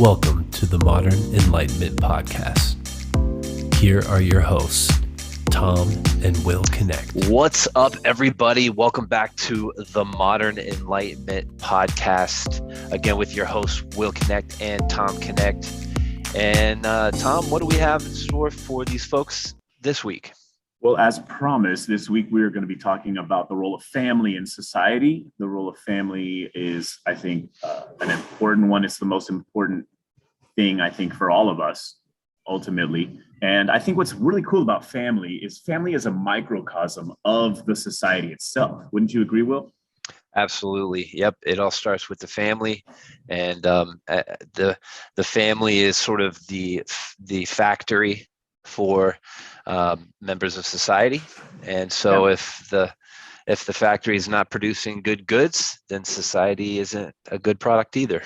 Welcome to the Modern Enlightenment podcast. Here are your hosts, Tom and Will Connect. What's up, everybody? Welcome back to the Modern Enlightenment podcast. Again, with your hosts, Will Connect and Tom Connect. And Tom, what do we have in store for these folks this week? Well, as promised, this week we are going to be talking about the role of family in society. The role of family is, I think, an important one. It's the most important thing, I think, for all of us, ultimately. And I think what's really cool about family is a microcosm of the society itself. Wouldn't you agree, Will? Absolutely. Yep. It all starts with the family, and the family is sort of the factory for members of society. And so if the factory is not producing good goods, then society isn't a good product either.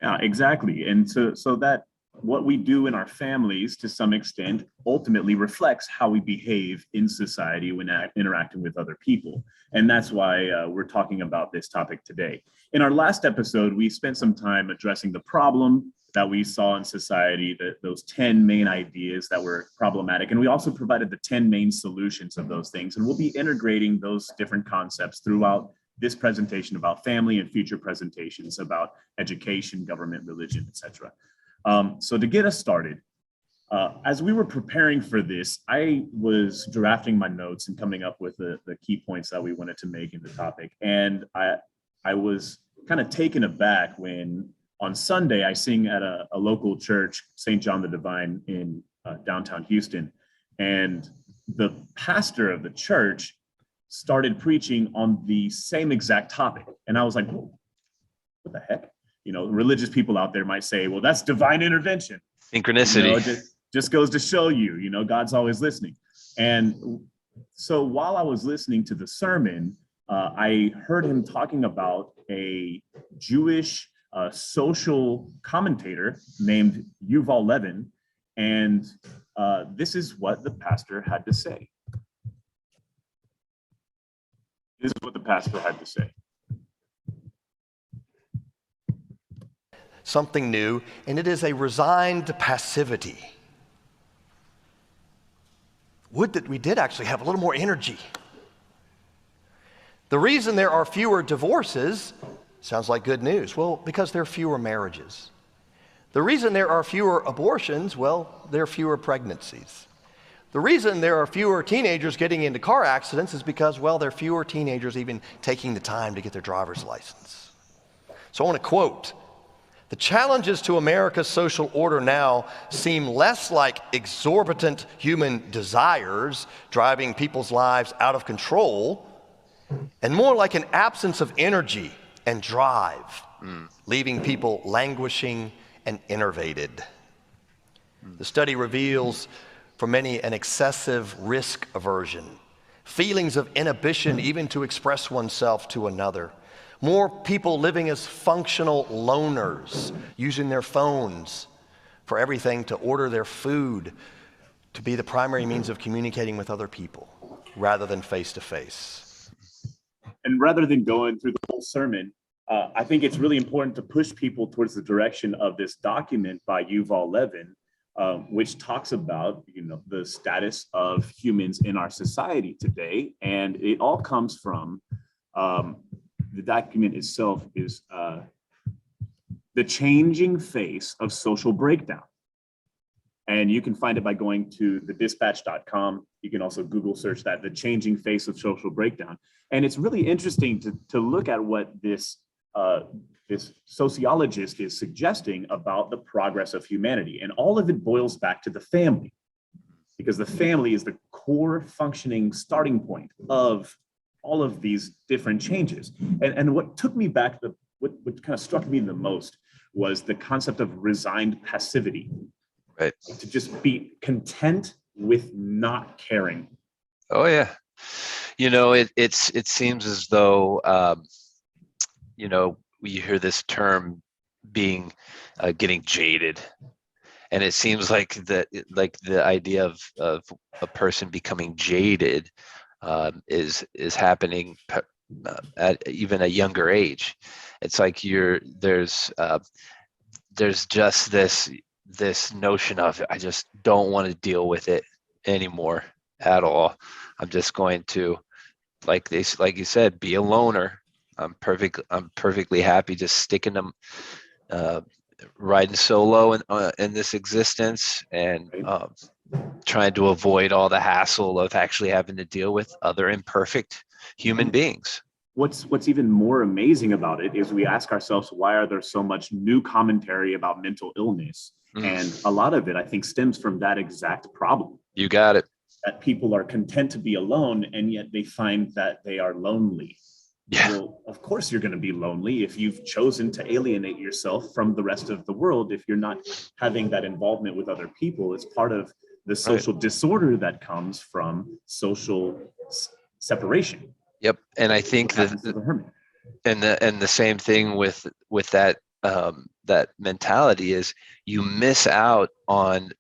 Yeah, exactly. And so that what we do in our families, to some extent, ultimately reflects how we behave in society when interacting with other people. And that's why we're talking about this topic today. In our last episode, we spent some time addressing the problem that we saw in society, those 10 main ideas that were problematic. And we also provided the 10 main solutions of those things. And we'll be integrating those different concepts throughout this presentation about family and future presentations about education, government, religion, etc. So to get us started, as we were preparing for this, I was drafting my notes and coming up with the key points that we wanted to make in the topic. And I was kind of taken aback when on Sunday I sing at a local church, St. John the Divine in downtown Houston. And the pastor of the church started preaching on the same exact topic. And I was like, whoa, what the heck? You know, religious people out there might say, well, that's divine intervention. Synchronicity. You know, just goes to show you, God's always listening. And so while I was listening to the sermon, I heard him talking about a Jewish social commentator named Yuval Levin. And this is what the pastor had to say. Something new, and it is a resigned passivity. Would that we did actually have a little more energy. The reason there are fewer divorces sounds like good news. Well, because there are fewer marriages. The reason there are fewer abortions, well, there are fewer pregnancies. The reason there are fewer teenagers getting into car accidents is because, well, there are fewer teenagers even taking the time to get their driver's license. So I want to quote, "The challenges to America's social order now seem less like exorbitant human desires driving people's lives out of control and more like an absence of energy and drive, leaving people languishing and enervated." The study reveals for many an excessive risk aversion, feelings of inhibition even to express oneself to another, more people living as functional loners, using their phones for everything, to order their food, to be the primary means of communicating with other people rather than face to face. And rather than going through the whole sermon, I think it's really important to push people towards the direction of this document by Yuval Levin, which talks about, the status of humans in our society today. And it all comes from, the document itself is the changing face of social breakdown. And you can find it by going to thedispatch.com. You can also Google search that, the changing face of social breakdown. And it's really interesting to look at what this sociologist is suggesting about the progress of humanity. And all of it boils back to the family, because the family is the core functioning starting point of all of these different changes. And what took me back, what kind of struck me the most was the concept of resigned passivity. Right. To just be content with not caring. Oh, yeah. It seems as though, we hear this term being getting jaded. And it seems like the idea of a person becoming jaded is happening at even a younger age. It's like there's there's just this notion of, I just don't want to deal with it anymore at all. I'm just going to, like you said, be a loner. I'm perfectly happy just sticking them, riding solo in this existence, and trying to avoid all the hassle of actually having to deal with other imperfect human beings. What's even more amazing about it is we ask ourselves, why are there so much new commentary about mental illness? And a lot of it, I think, stems from that exact problem. You got it. That people are content to be alone, and yet they find that they are lonely. Yeah. Well, of course you're going to be lonely if you've chosen to alienate yourself from the rest of the world. If you're not having that involvement with other people, it's part of the social disorder that comes from social separation. Yep. And I think that the same thing with that that mentality is, you miss out on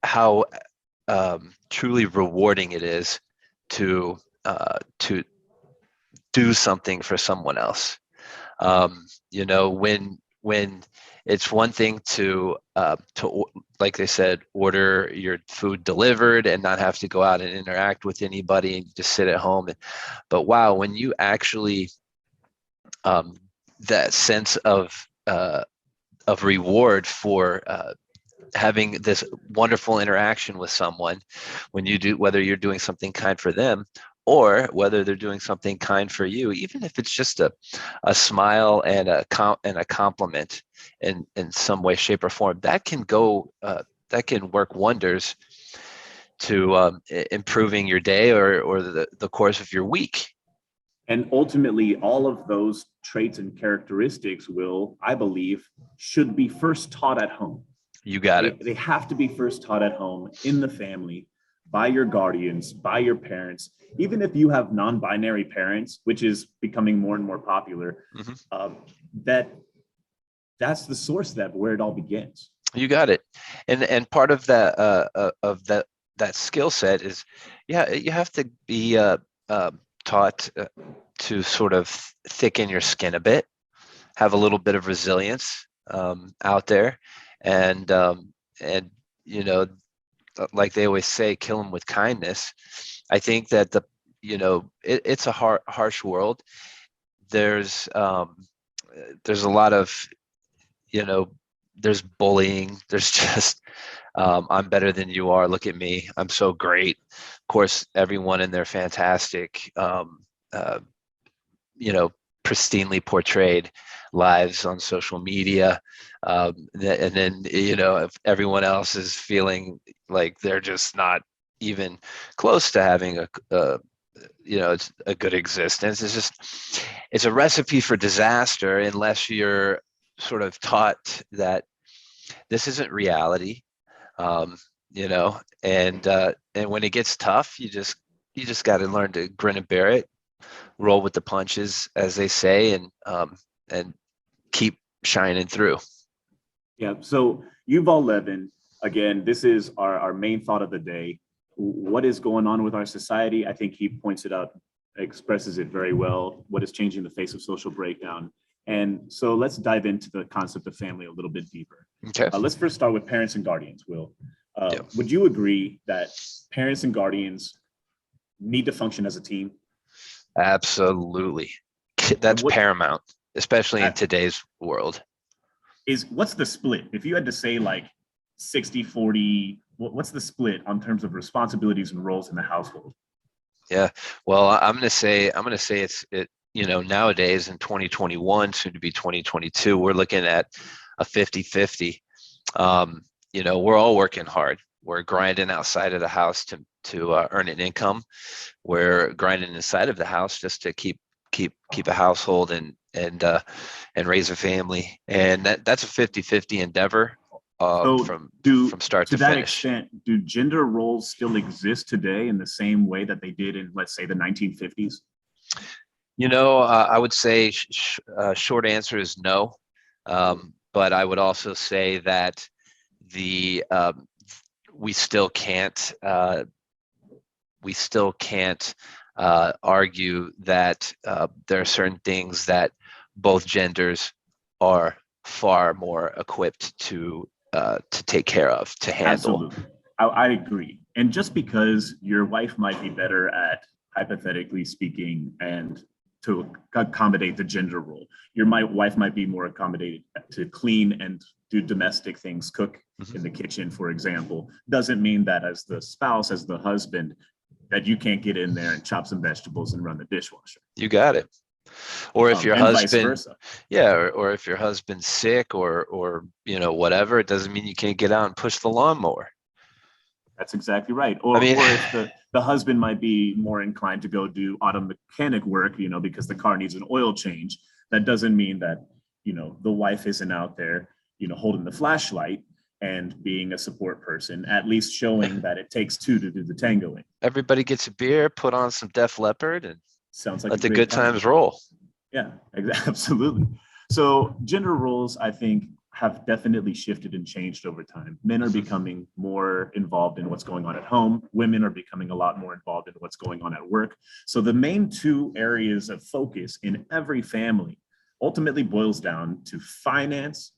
how truly rewarding it is to do something for someone else. When it's one thing to like they said, order your food delivered and not have to go out and interact with anybody and just sit at home. But wow, when you actually that sense of reward for having this wonderful interaction with someone, when you do, whether you're doing something kind for them or whether they're doing something kind for you, even if it's just a smile and a compliment in some way, shape, or form, that can work wonders to improving your day or the course of your week. And ultimately, all of those traits and characteristics I believe, should be first taught at home. You got it. They have to be first taught at home, in the family, by your guardians, by your parents. Even if you have non-binary parents, which is becoming more and more popular, that's the source where it all begins. You got it. And part of that skill set is, you have to be taught to sort of thicken your skin a bit, have a little bit of resilience out there, and like they always say, kill them with kindness. I think that it's a harsh world. There's a lot of, there's bullying. There's just, I'm better than you are. Look at me. I'm so great. Of course, everyone in their fantastic, pristinely portrayed lives on social media. And then, if everyone else is feeling like they're just not even close to having it's a good existence. It's a recipe for disaster unless you're sort of taught that this isn't reality. And when it gets tough, you just got to learn to grin and bear it, roll with the punches, as they say, and keep shining through. Yeah. So Yuval Levin, again, this is our main thought of the day. What is going on with our society? I think he points it out, expresses it very well. What is changing the face of social breakdown? And so let's dive into the concept of family a little bit deeper. Okay. Let's first start with parents and guardians, Will. Would you agree that parents and guardians need to function as a team? Absolutely. That's paramount, especially in today's world. What's the split? If you had to say like 60-40, what's the split on terms of responsibilities and roles in the household? Yeah. Well, I'm going to say it's nowadays in 2021, soon to be 2022, we're looking at a 50-50. We're all working hard. We're grinding outside of the house to earn an income. We're grinding inside of the house just to keep a household and raise a family. And that's a 50-50 endeavor. From start to finish. To that extent, do gender roles still exist today in the same way that they did in, let's say, the 1950s? I would say short answer is no. But I would also say that we still can't argue that there are certain things that both genders are far more equipped to take care of, to handle. Absolutely. I agree. And just because your wife might be better at, hypothetically speaking, and to accommodate the gender role, your wife might be more accommodated to clean and do domestic things, cook in the kitchen, for example, doesn't mean that as the spouse, as the husband, that you can't get in there and chop some vegetables and run the dishwasher. You got it. Or if your and husband, vice versa. yeah, or if your husband's sick or whatever, it doesn't mean you can't get out and push the lawnmower. That's exactly right. Or if the husband might be more inclined to go do auto mechanic work, because the car needs an oil change, that doesn't mean that, the wife isn't out there, holding the flashlight and being a support person, at least showing that it takes two to do the tangoing. Everybody gets a beer, put on some Def Leppard, and sounds like let the good times roll. Yeah, absolutely. So gender roles, I think, have definitely shifted and changed over time. Men are becoming more involved in what's going on at home. Women are becoming a lot more involved in what's going on at work. So the main two areas of focus in every family ultimately boils down to finance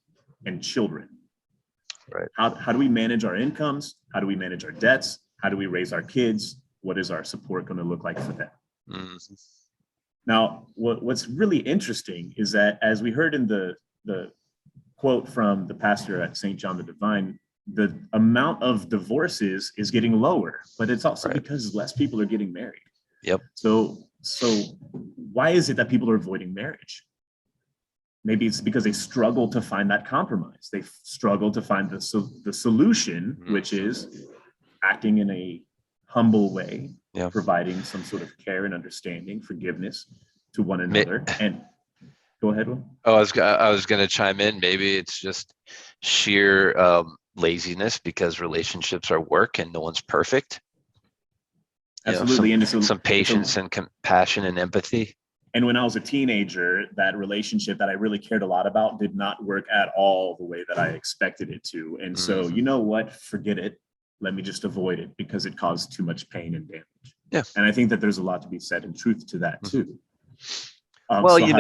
and children. Right. How do we manage our incomes? How do we manage our debts? How do we raise our kids? What is our support going to look like for them? Mm-hmm. Now, what's really interesting is that, as we heard in the quote from the pastor at St. John the Divine, the amount of divorces is getting lower, but it's also because less people are getting married. Yep. So why is it that people are avoiding marriage? Maybe it's because they struggle to find that compromise. They struggle to find the solution, which is acting in a humble way, providing some sort of care and understanding, forgiveness to one another. And go ahead, Will. Oh, I was going to chime in. Maybe it's just sheer laziness because relationships are work and no one's perfect. Absolutely. Some patience and compassion and empathy. And when I was a teenager, that relationship that I really cared a lot about did not work at all the way that I expected it to. And so, you know what? Forget it. Let me just avoid it because it caused too much pain and damage. Yeah. And I think that there's a lot to be said in truth to that too. Well, we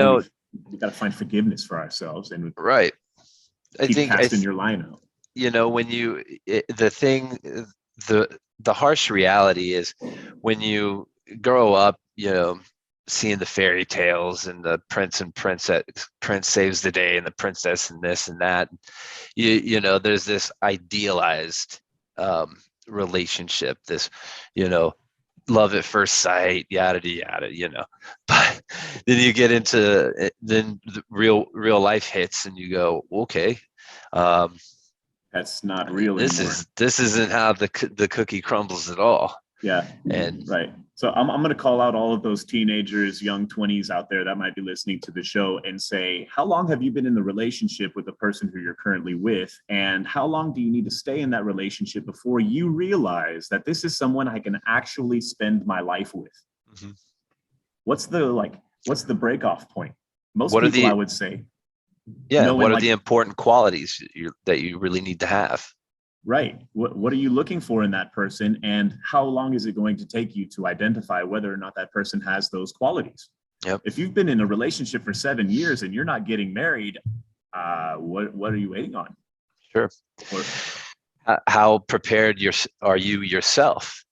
got to find forgiveness for ourselves and right. I think casting your line out. When the harsh reality is when you grow up, seeing the fairy tales and the prince saves the day and the princess and this and that, there's this idealized relationship, this, love at first sight, yada yada, but then you get into it, then the real life hits and you go, okay, that's not real anymore. This isn't how the cookie crumbles at all. Yeah. And right. So I'm going to call out all of those teenagers, young 20s out there that might be listening to the show and say, how long have you been in the relationship with the person who you're currently with? And how long do you need to stay in that relationship before you realize that this is someone I can actually spend my life with? Mm-hmm. What's the break off point? Most people, I would say. Yeah. What are the important qualities that you really need to have? Right. What are you looking for in that person? And how long is it going to take you to identify whether or not that person has those qualities? Yep. If you've been in a relationship for 7 years and you're not getting married, what are you waiting on? Sure. How prepared are you yourself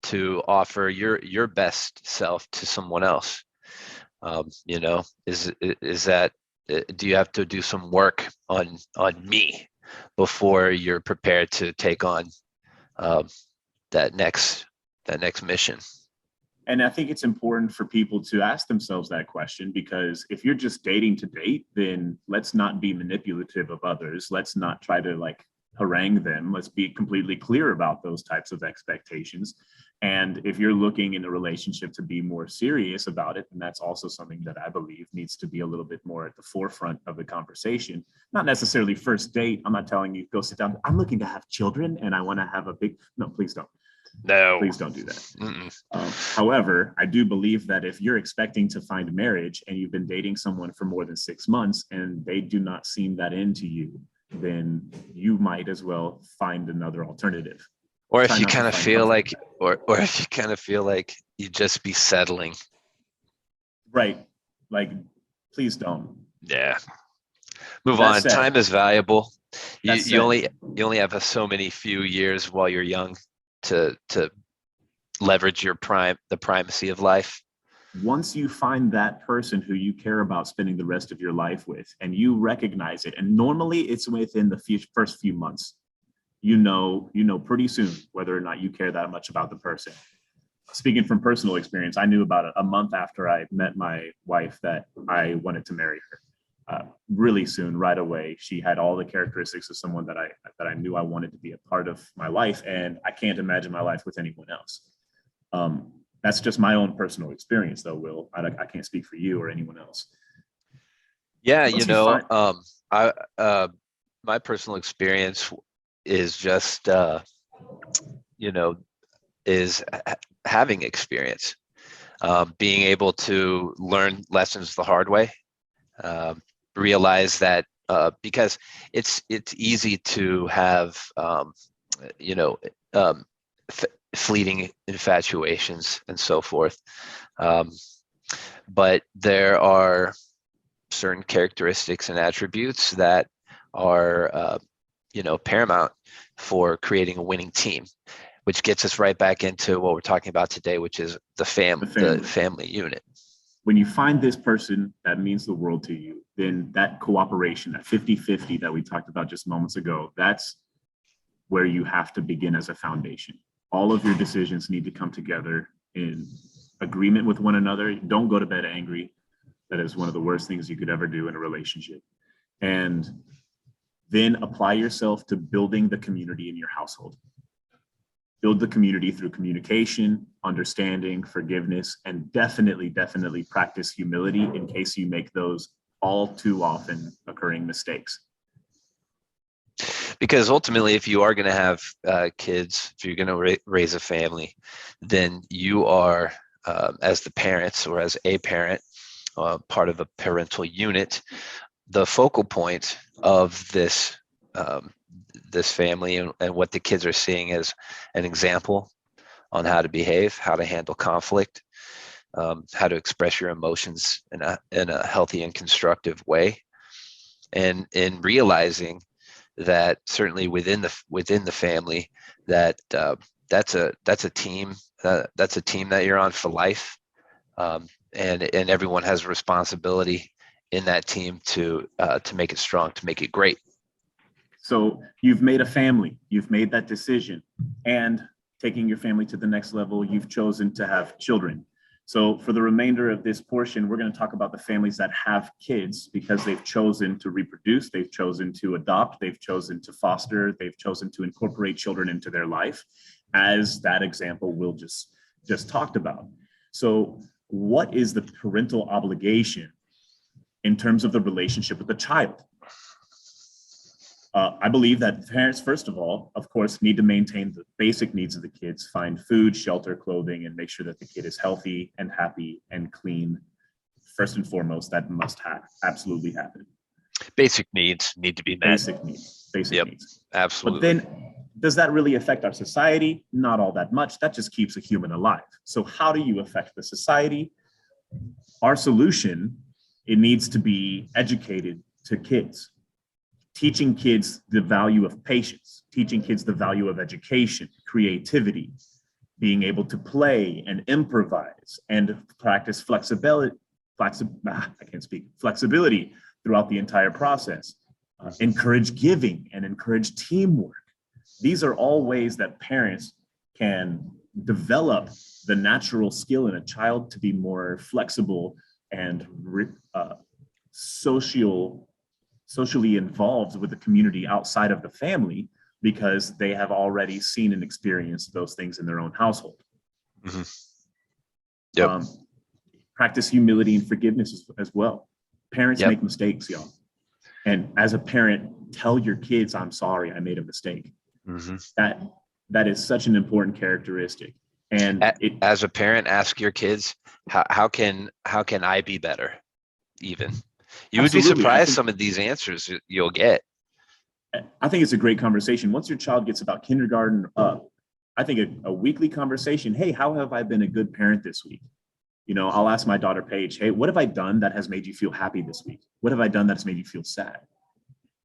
to offer your best self to someone else? Is that, do you have to do some work on me before you're prepared to take on that next mission? And I think it's important for people to ask themselves that question, because if you're just dating to date, then let's not be manipulative of others. Let's not try to harangue them. Let's be completely clear about those types of expectations. And if you're looking in a relationship to be more serious about it, and that's also something that I believe needs to be a little bit more at the forefront of the conversation. Not necessarily first date. I'm not telling you go sit down. I'm looking to have children and I want to have no, please don't. No, please don't do that. However, I do believe that if you're expecting to find marriage and you've been dating someone for more than 6 months and they do not seem that into you, then you might as well find another alternative. Or if you kind of feel like, or if you kind of feel like you just be settling. Right. Please don't. Yeah. Move That on. said, Time is valuable. You, that you said, only you only have so many few years while you're young to leverage the primacy of life. once you find that person who you care about spending the rest of your life with, and you recognize it, and normally it's within the first few months, you know pretty soon whether or not you care that much about the person. Speaking from personal experience, I knew about a month after I met my wife that I wanted to marry her. Really soon, right away, she had all the characteristics of someone that I knew I wanted to be a part of my life, and I can't imagine my life with anyone else. That's just my own personal experience, though, Will. I can't speak for you or anyone else. Yeah, Once you find, I my personal experience is just is having experience, being able to learn lessons the hard way, realize that because it's easy to have fleeting infatuations and so forth, but there are certain characteristics and attributes that are paramount for creating a winning team, which gets us right back into what we're talking about today, which is the family unit. When you find this person that means the world to you, then that cooperation, that 50-50 that we talked about just moments ago, that's where you have to begin as a foundation. All of your decisions need to come together in agreement with one another. Don't go to bed angry. That is one of the worst things you could ever do in a relationship. And then apply yourself to building the community in your household. Build the community through communication, understanding, forgiveness, and definitely practice humility in case you make those all too often occurring mistakes. Because ultimately, if you are going to have kids, if you're going to raise a family, then you are, as the parents or as a parent, part of a parental unit, the focal point of this family, and what the kids are seeing as an example on how to behave, how to handle conflict, how to express your emotions in a healthy and constructive way, and in realizing that certainly within the family, that that's a team that you're on for life, and everyone has a responsibility in that team to make it strong, to make it great. So you've made a family, you've made that decision, and taking your family to the next level, you've chosen to have children. So for the remainder of this portion, we're going to talk about the families that have kids because they've chosen to reproduce, they've chosen to adopt, they've chosen to foster, they've chosen to incorporate children into their life, as that example Will just talked about. So what is the parental obligation in terms of the relationship with the child? I believe that parents, first of all, of course, need to maintain the basic needs of the kids, find food, shelter, clothing, and make sure that the kid is healthy and happy and clean. First and foremost, that must absolutely happen. Basic needs need to be met. Basic needs. Absolutely. But then, does that really affect our society? Not all that much. That just keeps a human alive. So how do you affect the society? Our solution, it needs to be educated to kids. Teaching kids the value of patience, teaching kids the value of education, creativity, being able to play and improvise and practice flexibility throughout the entire process. Encourage giving and encourage teamwork. These are all ways that parents can develop the natural skill in a child to be more flexible and socially involved with the community outside of the family, because they have already seen and experienced those things in their own household. Mm-hmm. Yep. Practice humility and forgiveness as well. Parents Yep. make mistakes, y'all. And as a parent, tell your kids, I'm sorry, I made a mistake. Mm-hmm. That is such an important characteristic. And as a parent, ask your kids, how can I be better? Even you would be surprised some of these answers you'll get. I think it's a great conversation. Once your child gets about kindergarten up, I think a weekly conversation, hey, how have I been a good parent this week? I'll ask my daughter Paige, hey, what have I done that has made you feel happy this week? What have I done that's made you feel sad?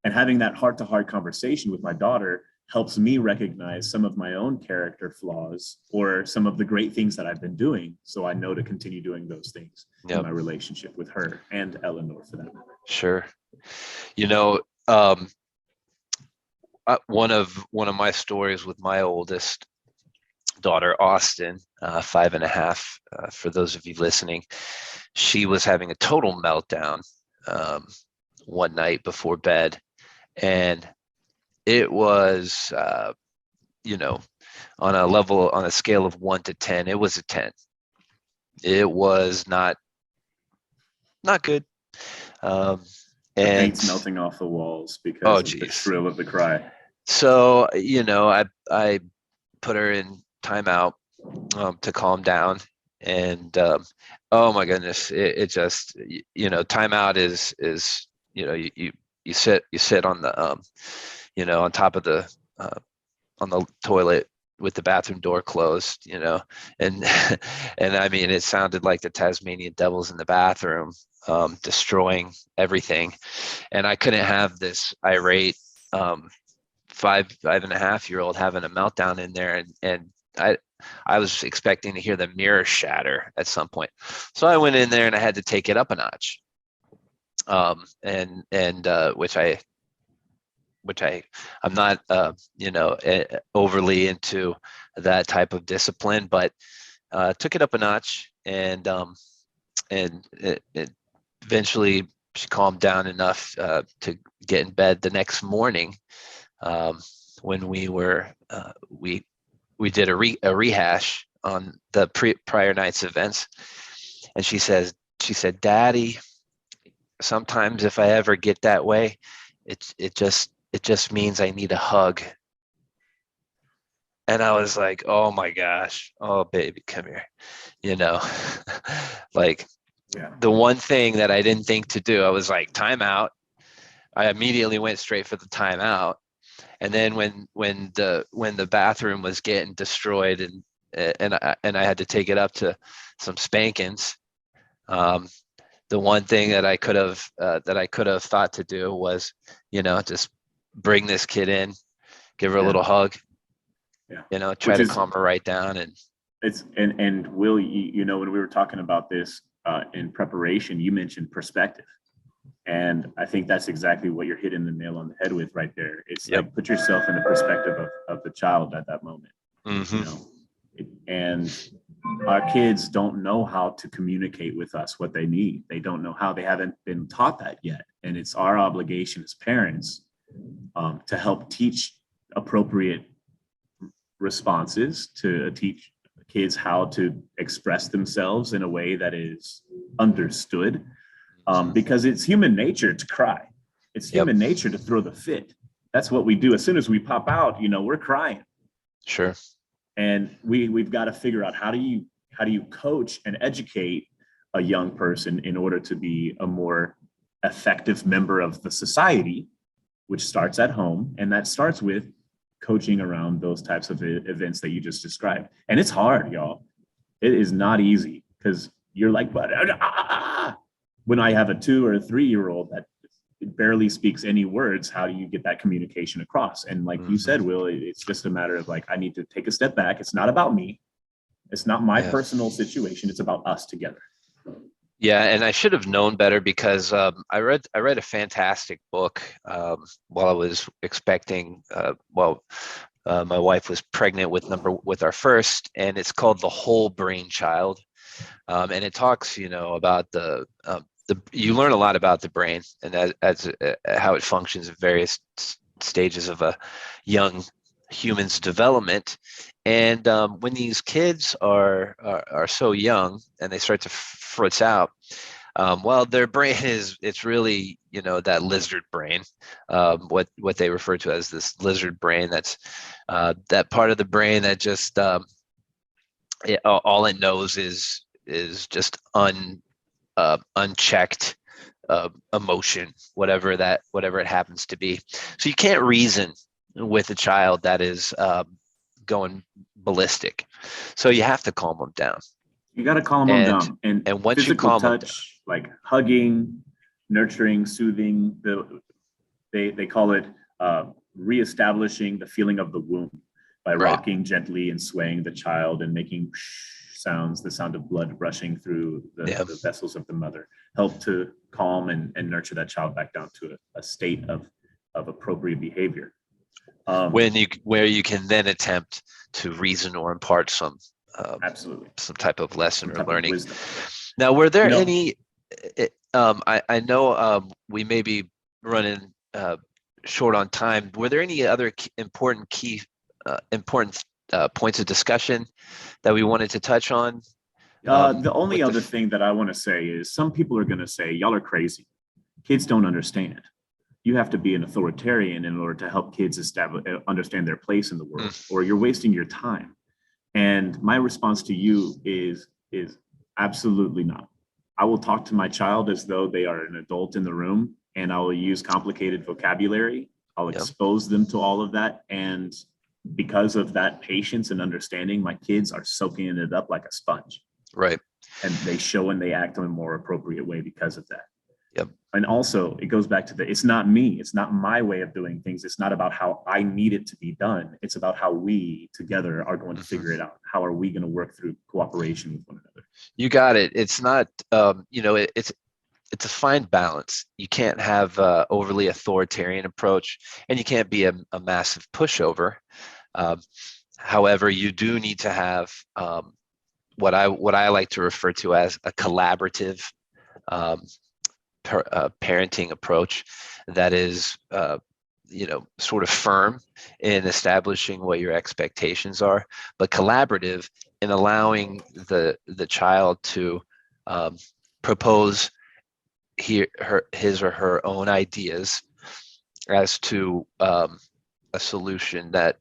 And having that heart-to-heart conversation with my daughter helps me recognize some of my own character flaws or some of the great things that I've been doing, so I know to continue doing those things in my relationship with her and Eleanor, for that matter. Sure. One of my stories with my oldest daughter, Austin, 5.5, for those of you listening, she was having a total meltdown one night before bed, and it was on a scale of 1 to 10, it was a 10. It was not good. The paint's melting off the walls because of the shrill of the cry. So, I put her in timeout to calm down. And oh my goodness, it just, timeout is you sit on the on top of the on the toilet with the bathroom door closed, and and I mean, it sounded like the Tasmanian devils in the bathroom, destroying everything. And I couldn't have this irate 5.5-year-old having a meltdown in there, and I was expecting to hear the mirror shatter at some point. So I went in there and I had to take it up a notch, which I'm not overly into that type of discipline, but took it up a notch, and it eventually she calmed down enough to get in bed the next morning. When we did a rehash on the prior night's events, and she said, Daddy, sometimes if I ever get that way, it just means I need a hug. And I was like, oh my gosh, oh baby, come here, like, the one thing that I didn't think to do, I was like, time out. I immediately went straight for the timeout. And then when the bathroom was getting destroyed and I had to take it up to some spankings, the one thing that I could have thought to do was, just bring this kid in, give her a little hug, try to calm her right down. And it's and Will, when we were talking about this in preparation, you mentioned perspective. And I think that's exactly what you're hitting the nail on the head with right there. It's like, put yourself in the perspective of the child at that moment. And our kids don't know how to communicate with us what they need. They don't know how. They haven't been taught that yet. And it's our obligation as parents to help teach appropriate responses, to teach kids how to express themselves in a way that is understood. Because it's human nature to cry. It's human nature to throw the fit. That's what we do. As soon as we pop out, we're crying. Sure. And we've got to figure out how do you coach and educate a young person in order to be a more effective member of the society, which starts at home. And that starts with coaching around those types of events that you just described. And it's hard, y'all. It is not easy, because you're like, when I have a 2 or a 3-year-old that barely speaks any words, how do you get that communication across? And like you said, Will, it's just a matter of like, I need to take a step back. It's not about me. It's not my personal situation. It's about us together. Yeah, and I should have known better, because I read a fantastic book while I was expecting. My wife was pregnant with our first, and it's called The Whole Brain Child, and it talks, about you learn a lot about the brain and as how it functions at various stages of a young human's development. And when these kids are so young and they start to fritz out, their brain it's really, that lizard brain, what they refer to as this lizard brain. That's that part of the brain that just all it knows is just unchecked emotion, whatever it happens to be. So you can't reason with a child that is going ballistic. So you have to calm them down. You got to calm them And down. And once you physical calm them down, touch, like hugging, nurturing, soothing, they call it reestablishing the feeling of the womb by right? rocking gently and swaying the child and making sounds, the sound of blood rushing through Yeah. the vessels of the mother, help to calm and nurture that child back down to a state of appropriate behavior. Where you can then attempt to reason or impart some Absolutely, some type of lesson some or type learning. of wisdom. Now, were there You know, any? I know we may be running short on time. Were there any other important points of discussion that we wanted to touch on? The only other thing that I want to say is some people are going to say, y'all are crazy. Kids don't understand. You have to be an authoritarian in order to help kids understand their place in the world, or you're wasting your time. And my response to you is absolutely not. I will talk to my child as though they are an adult in the room, and I will use complicated vocabulary. I'll expose them to all of that. And because of that patience and understanding, my kids are soaking it up like a sponge. Right. And they show and they act in a more appropriate way because of that. Yep. And also it goes back to it's not me. It's not my way of doing things. It's not about how I need it to be done. It's about how we together are going to figure it out. How are we going to work through cooperation with one another? You got it. It's not, it's a fine balance. You can't have an overly authoritarian approach, and you can't be a massive pushover. However, you do need to have what I like to refer to as a collaborative parenting approach that is sort of firm in establishing what your expectations are, but collaborative in allowing the child to propose his or her own ideas as to a solution that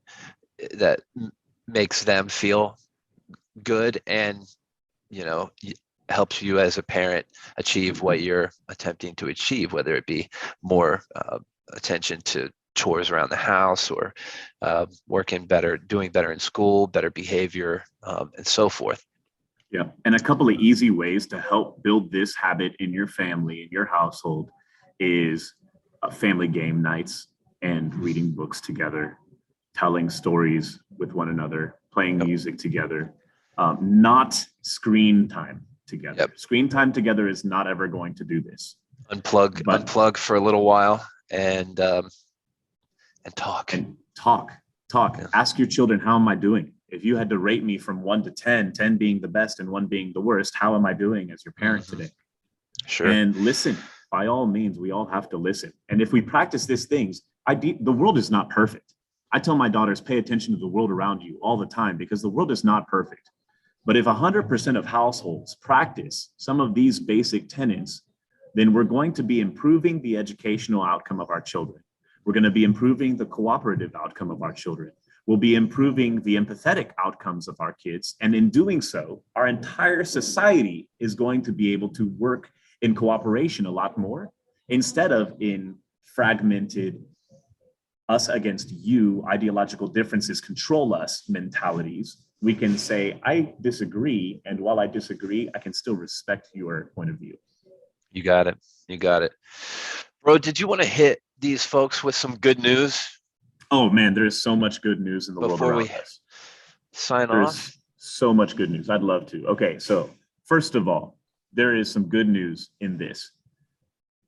makes them feel good and helps you as a parent achieve what you're attempting to achieve, whether it be more attention to chores around the house or doing better in school, better behavior, and so forth. Yeah. And a couple of easy ways to help build this habit in your family, in your household, is family game nights and reading books together, telling stories with one another, playing music together, not screen time together. Yep. Screen time together is not ever going to do this. Unplug for a little while and talk. And talk. Yeah. Ask your children, how am I doing? If you had to rate me from 1 to 10, 10 being the best and 1 being the worst, how am I doing as your parent today? Sure. And listen, by all means, we all have to listen. And if we practice these things, the world is not perfect. I tell my daughters, pay attention to the world around you all the time because the world is not perfect. But if 100% of households practice some of these basic tenets, then we're going to be improving the educational outcome of our children. We're going to be improving the cooperative outcome of our children. We'll be improving the empathetic outcomes of our kids. And in doing so, our entire society is going to be able to work in cooperation a lot more instead of in fragmented us against you, ideological differences control us mentalities. We can say, I disagree. And while I disagree, I can still respect your point of view. You got it. Bro, did you want to hit these folks with some good news? Oh man, there's so much good news in the world around us. Sign There's off. So much good news. I'd love to. Okay, so first of all, there is some good news in this.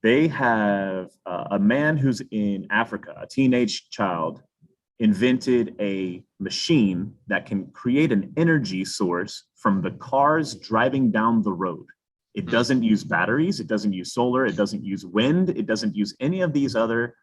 They have a man who's in Africa, a teenage child, invented a machine that can create an energy source from the cars driving down the road. It doesn't use batteries. It doesn't use solar. It doesn't use wind. It doesn't use any of these other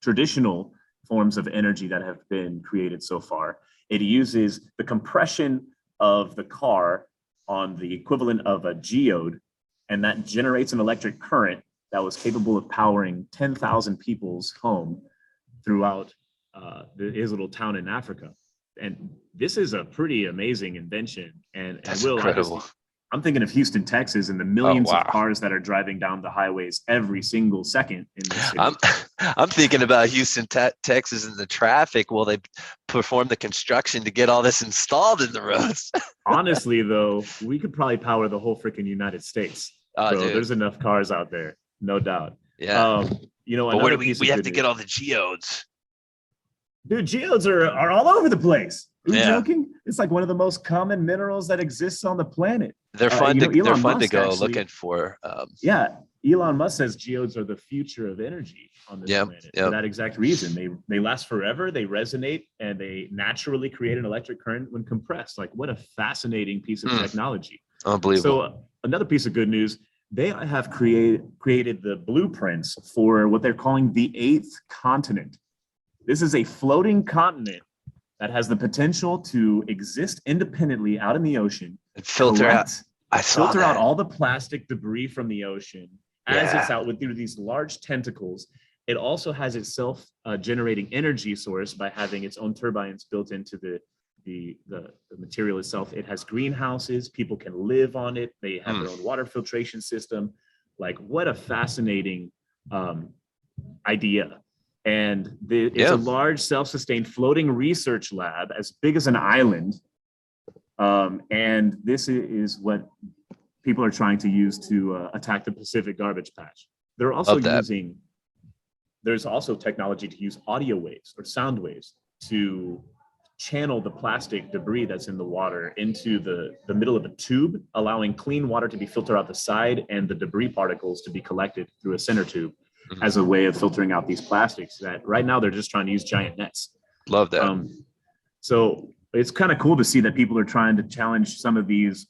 traditional forms of energy that have been created so far. It uses the compression of the car on the equivalent of a geode, and that generates an electric current that was capable of powering 10,000 people's home throughout his little town in Africa. And this is a pretty amazing invention. And Will, incredible. I'm thinking of Houston, Texas, and the millions of cars that are driving down the highways every single second in this city. I'm thinking about Houston, Texas, and the traffic while they perform the construction to get all this installed in the roads. Honestly, though, we could probably power the whole freaking United States. Oh, So dude. there's enough cars out there, no doubt. Yeah. But where do another piece we of have good to news. get all the geodes? Dude, geodes are all over the place. Are you Yeah. joking? It's like one of the most common minerals that exists on the planet. They're fun to Elon Musk go actually, looking for. Yeah, Elon Musk says geodes are the future of energy on this Yeah, planet yeah. for that exact reason. They last forever, they resonate, and they naturally create an electric current when compressed. Like, what a fascinating piece of technology. Unbelievable. So another piece of good news, they have created the blueprints for what they're calling the eighth continent. This is a floating continent that has the potential to exist independently out in the ocean, Filter out. I saw filter that. out all the plastic debris from the ocean as it's out through these large tentacles. It also has itself generating energy source by having its own turbines built into the material itself. It has greenhouses. People can live on it. They have their own water filtration system. Like, what a fascinating idea. And it's a large self-sustained floating research lab as big as an island. And this is what people are trying to use to attack the Pacific garbage patch. They're also there's also technology to use audio waves or sound waves to channel the plastic debris that's in the water into the middle of a tube, allowing clean water to be filtered out the side and the debris particles to be collected through a center tube as a way of filtering out these plastics that right now they're just trying to use giant nets. Love that. So it's kind of cool to see that people are trying to challenge some of these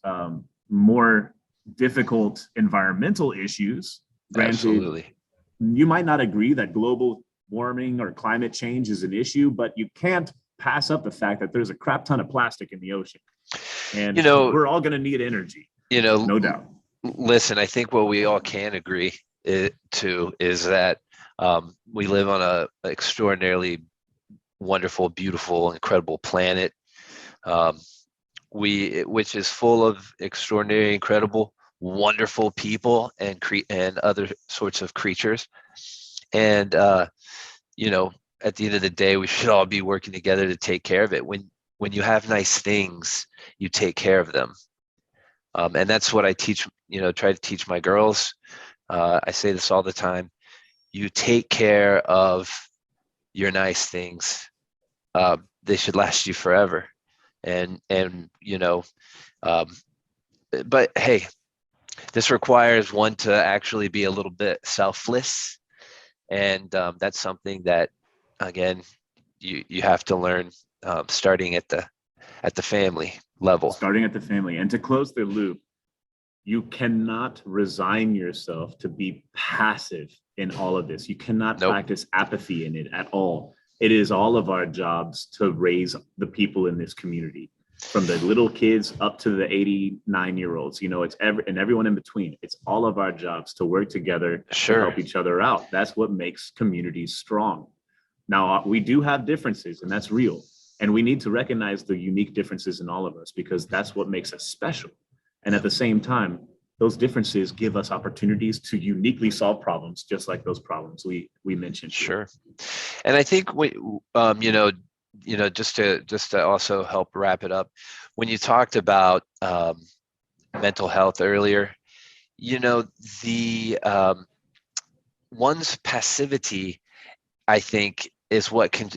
more difficult environmental issues. Granted, Absolutely. you might not agree that global warming or climate change is an issue, but you can't pass up the fact that there's a crap ton of plastic in the ocean. And we're all going to need energy. No doubt. Listen, I think what we all can agree to is that we live on a extraordinarily wonderful, beautiful, incredible planet, which is full of extraordinary, incredible, wonderful people and other sorts of creatures. And at the end of the day, we should all be working together to take care of it. When you have nice things, you take care of them. And that's what I teach, try to teach my girls. I say this all the time. You take care of your nice things. They should last you forever. But hey, this requires one to actually be a little bit selfless. And that's something that, again, you have to learn starting at the family level. Starting at the family. And to close the loop, you cannot resign yourself to be passive in all of this. You cannot practice apathy in it at all. It is all of our jobs to raise the people in this community, from the little kids up to the 89-year-olds. It's and everyone in between. It's all of our jobs to work together to help each other out. That's what makes communities strong. Now, we do have differences, and that's real. And we need to recognize the unique differences in all of us, because that's what makes us special. And at the same time, those differences give us opportunities to uniquely solve problems, just like those problems we mentioned. Sure. And I think just to also help wrap it up, when you talked about mental health earlier, the one's passivity, I think, is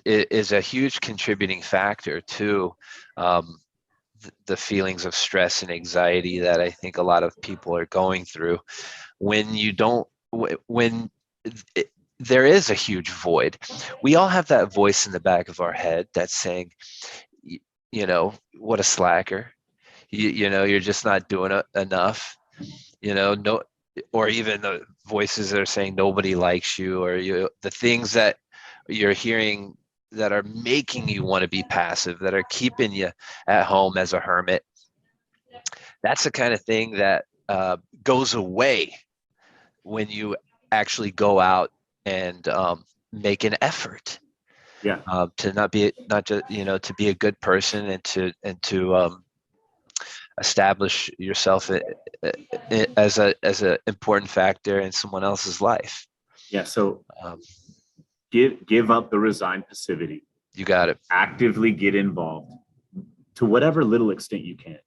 is a huge contributing factor to the feelings of stress and anxiety that I think a lot of people are going through. There is a huge void. We all have that voice in the back of our head that's saying, what a slacker, you're just not doing enough, no, or even the voices that are saying nobody likes you, or the things that you're hearing that are making you want to be passive, that are keeping you at home as a hermit. That's the kind of thing that goes away when you actually go out and make an effort to be a good person and to establish yourself as a important factor in someone else's life. Yeah. So give up the resigned passivity. You got it. Actively get involved to whatever little extent you can.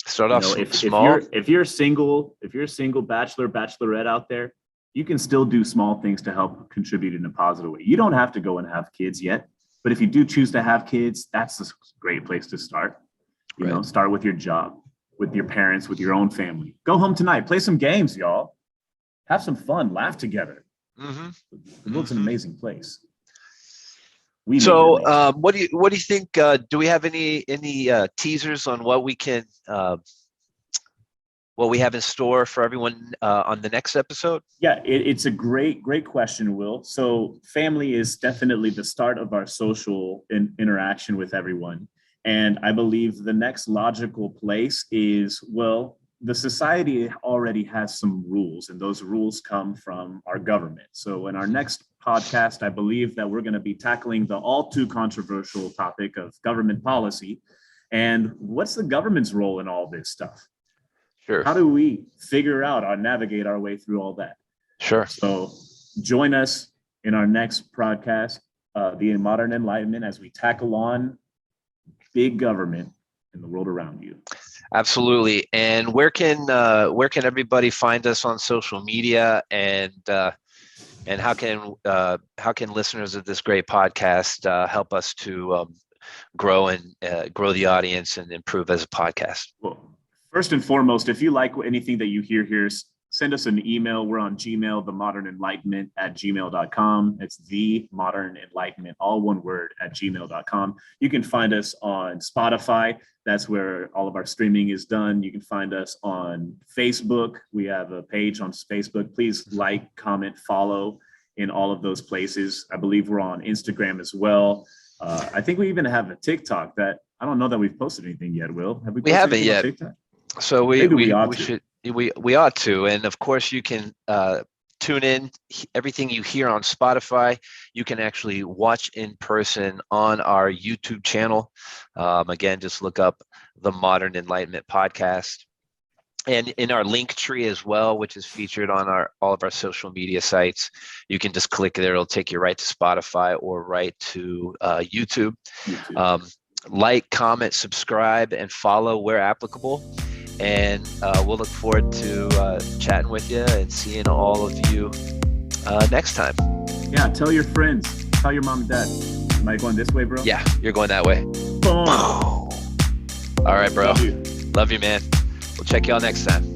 Start You off know, if small. if you're single, if you're a single bachelor, bachelorette out there, you can still do small things to help contribute in a positive way. You don't have to go and have kids yet, but if you do choose to have kids, that's a great place to start. You know, Right. start with your job, with your parents, with your own family. Go home tonight, play some games, y'all. Have some fun, laugh together. Hmm. The world's an Hmm. amazing place. We make it So, amazing. what do you think? Do we have any teasers on what we have in store for everyone on the next episode? Yeah, it's a great question, Will. So family is definitely the start of our social interaction with everyone. And I believe the next logical place is, well, the society already has some rules, and those rules come from our government. So in our next podcast, I believe that we're going to be tackling the all too controversial topic of government policy. And what's the government's role in all this stuff? Sure. How do we figure out or navigate our way through all that? Sure. So join us in our next podcast, the Modern Enlightenment, as we tackle on big government in the world around you. Absolutely. And where can everybody find us on social media, and how can listeners of this great podcast help us to grow grow the audience and improve as a podcast? Well, first and foremost, if you like anything that you hear here, send us an email. We're on Gmail, themodernenlightenment@gmail.com. It's the Modern Enlightenment, all one word, @gmail.com. You can find us on Spotify. That's where all of our streaming is done. You can find us on Facebook. We have a page on Facebook. Please like, comment, follow in all of those places. I believe we're on Instagram as well. I think we even have a TikTok that I don't know that we've posted anything yet, Will. Have we posted haven't anything on yet. TikTok? So we ought to. should we ought to, and of course you can tune in. Everything you hear on Spotify, you can actually watch in person on our YouTube channel. Again, just look up the Modern Enlightenment podcast, and in our link tree as well, which is featured on all of our social media sites. You can just click there; it'll take you right to Spotify or right to YouTube. Like, comment, subscribe, and follow where applicable. And we'll look forward to chatting with you and seeing all of you next time. Yeah, tell your friends. Tell your mom and dad. Am I going this way, bro? Yeah, you're going that way. Boom. All right, bro. Love you. Love you, man. We'll check y'all next time.